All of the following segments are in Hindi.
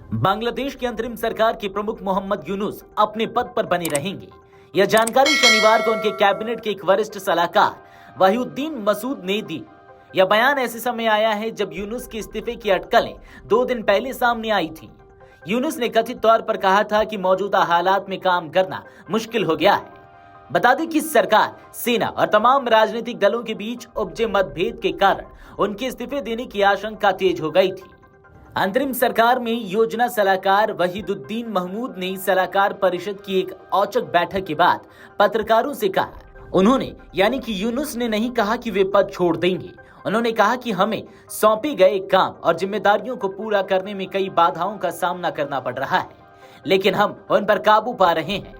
बांग्लादेश की अंतरिम सरकार के प्रमुख मोहम्मद यूनुस अपने पद पर बने रहेंगे। यह जानकारी शनिवार को उनके कैबिनेट के एक वरिष्ठ सलाहकार वहीउद्दीन मसूद ने दी। यह बयान ऐसे समय आया है जब यूनुस के इस्तीफे की अटकलें 2 दिन पहले सामने आई थी। यूनुस ने कथित तौर पर कहा था कि मौजूदा हालात में काम करना मुश्किल हो गया है। बता दें कि सरकार, सेना और तमाम राजनीतिक दलों के बीच उपजे मतभेद के कारण उनके इस्तीफे देने की आशंका तेज हो गई थी। अंतरिम सरकार में योजना सलाहकार वहीदुद्दीन महमूद ने सलाहकार परिषद की एक औचक बैठक के बाद पत्रकारों से कहा। उन्होंने यानी कि यूनुस ने नहीं कहा कि वे पद छोड़ देंगे। उन्होंने कहा कि हमें सौंपे गए काम और जिम्मेदारियों को पूरा करने में कई बाधाओं का सामना करना पड़ रहा है, लेकिन हम उन पर काबू पा रहे हैं।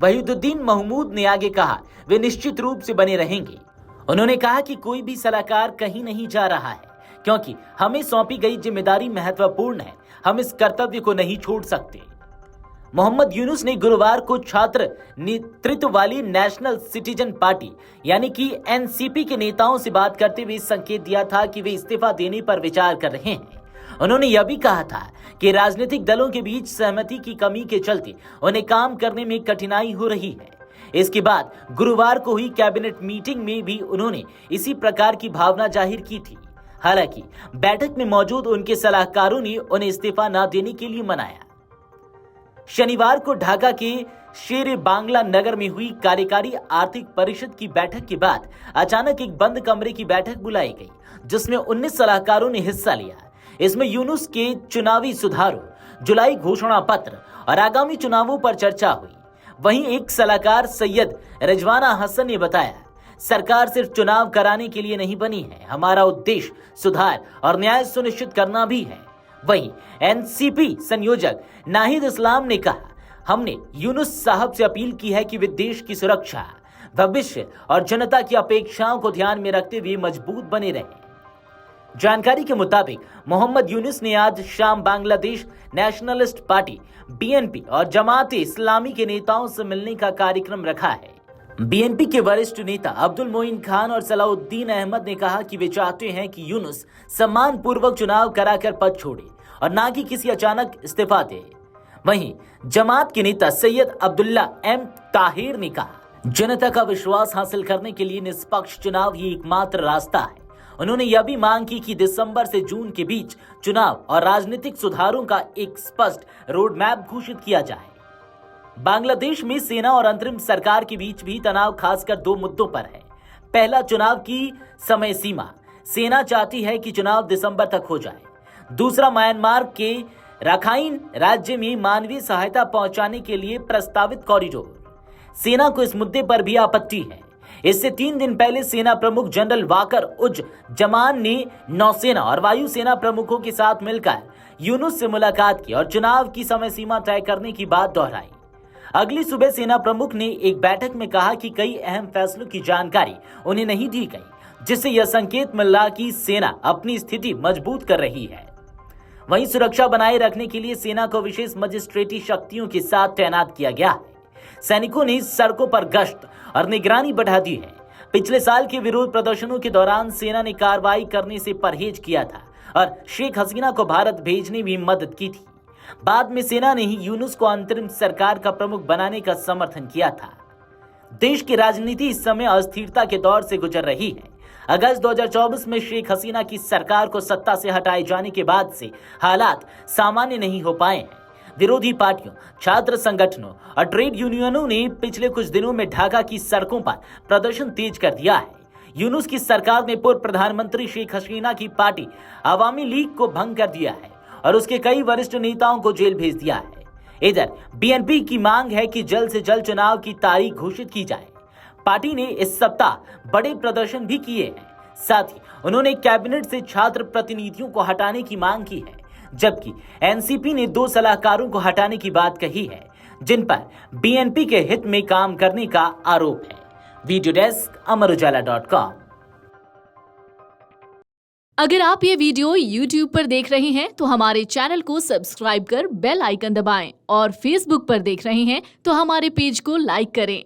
वहीदुद्दीन महमूद ने आगे कहा, वे निश्चित रूप से बने रहेंगे। उन्होंने कहा कि कोई भी सलाहकार कहीं नहीं जा रहा है, क्योंकि हमें सौंपी गई जिम्मेदारी महत्वपूर्ण है। हम इस कर्तव्य को नहीं छोड़ सकते। मोहम्मद यूनुस ने गुरुवार को छात्र नेतृत्व वाली नेशनल सिटीजन पार्टी यानी कि एनसीपी के नेताओं से बात करते हुए संकेत दिया था कि वे इस्तीफा देने पर विचार कर रहे हैं। उन्होंने यह भी कहा था कि राजनीतिक दलों के बीच सहमति की कमी के चलते उन्हें काम करने में कठिनाई हो रही है। इसके बाद गुरुवार को हुई कैबिनेट मीटिंग में भी उन्होंने इसी प्रकार की भावना जाहिर की थी। हालांकि बैठक में मौजूद उनके सलाहकारों ने उन्हें इस्तीफा न देने के लिए मनाया। शनिवार को ढाका के शेर बांग्ला नगर में हुई कार्यकारी आर्थिक परिषद की बैठक के बाद अचानक एक बंद कमरे की बैठक बुलाई गई, जिसमें 19 सलाहकारों ने हिस्सा लिया। इसमें यूनुस के चुनावी सुधारों, जुलाई घोषणा पत्र और आगामी चुनावों पर चर्चा हुई। वहीं एक सलाहकार सैयद रिजवाना हसन ने बताया, सरकार सिर्फ चुनाव कराने के लिए नहीं बनी है, हमारा उद्देश्य सुधार और न्याय सुनिश्चित करना भी है। वहीं एनसीपी संयोजक नाहिद इस्लाम ने कहा, हमने यूनुस साहब से अपील की है कि वे देश की सुरक्षा, भविष्य और जनता की अपेक्षाओं को ध्यान में रखते हुए मजबूत बने रहें। जानकारी के मुताबिक मोहम्मद यूनुस ने आज शाम बांग्लादेश नेशनलिस्ट पार्टी बीएनपी और जमात इस्लामी के नेताओं से मिलने का कार्यक्रम रखा है। बीएनपी के वरिष्ठ नेता अब्दुल मोइन खान और सलाउद्दीन अहमद ने कहा कि वे चाहते हैं कि यूनुस सम्मान पूर्वक चुनाव कराकर पद छोड़े और न कि किसी अचानक इस्तीफा दे। वहीं जमात के नेता सैयद अब्दुल्ला एम ताहिर ने कहा, जनता का विश्वास हासिल करने के लिए निष्पक्ष चुनाव ही एकमात्र रास्ता है। उन्होंने यह भी मांग की कि दिसंबर से जून के बीच चुनाव और राजनीतिक सुधारों का एक स्पष्ट रोड मैप घोषित किया जाए। बांग्लादेश में सेना और अंतरिम सरकार के बीच भी तनाव खासकर 2 मुद्दों पर है। पहला, चुनाव की समय सीमा। सेना चाहती है कि चुनाव दिसंबर तक हो जाए। दूसरा, म्यांमार के राखाइन राज्य में मानवीय सहायता पहुंचाने के लिए प्रस्तावित कॉरिडोर। सेना को इस मुद्दे पर भी आपत्ति है। इससे 3 दिन पहले सेना प्रमुख जनरल वाकर उज जमान ने नौसेना और वायुसेना प्रमुखों के साथ मिलकर यूनुस से मुलाकात की और चुनाव की समय सीमा तय करने की बात दोहराई। अगली सुबह सेना प्रमुख ने एक बैठक में कहा कि कई अहम फैसलों की जानकारी उन्हें नहीं दी गई, जिससे यह संकेत मिल रहा कि सेना अपनी स्थिति मजबूत कर रही है। वहीं सुरक्षा बनाए रखने के लिए सेना को विशेष मजिस्ट्रेटी शक्तियों के साथ तैनात किया गया है। सैनिकों ने सड़कों पर गश्त और निगरानी बढ़ा दी है। पिछले साल के विरोध प्रदर्शनों के दौरान सेना ने कार्रवाई करने से परहेज किया था और शेख हसीना को भारत भेजने में मदद की थी। बाद में सेना ने ही यूनुस को अंतरिम सरकार का प्रमुख बनाने का समर्थन किया था। देश की राजनीति इस समय अस्थिरता के दौर से गुजर रही है। अगस्त 2024 में शेख हसीना की सरकार को सत्ता से हटाए जाने के बाद से हालात सामान्य नहीं हो पाए हैं। विरोधी पार्टियों, छात्र संगठनों और ट्रेड यूनियनों ने पिछले कुछ दिनों में ढाका की सड़कों पर प्रदर्शन तेज कर दिया है। यूनुस की सरकार ने पूर्व प्रधानमंत्री शेख हसीना की पार्टी अवामी लीग को भंग कर दिया है और उसके कई वरिष्ठ नेताओं को जेल भेज दिया है। इधर बीएनपी की मांग है कि जल्द से जल्द चुनाव की तारीख घोषित की जाए। पार्टी ने इस सप्ताह बड़े प्रदर्शन भी किए हैं। साथ ही उन्होंने कैबिनेट से छात्र प्रतिनिधियों को हटाने की मांग की है, जबकि एनसीपी ने 2 सलाहकारों को हटाने की बात कही है, जिन पर बीएनपी के हित में काम करने का आरोप है। Video desk Amar Ujala dot com. अगर आप ये वीडियो YouTube पर देख रहे हैं तो हमारे चैनल को सब्सक्राइब कर बेल आइकन दबाएं और Facebook पर देख रहे हैं तो हमारे पेज को लाइक करें।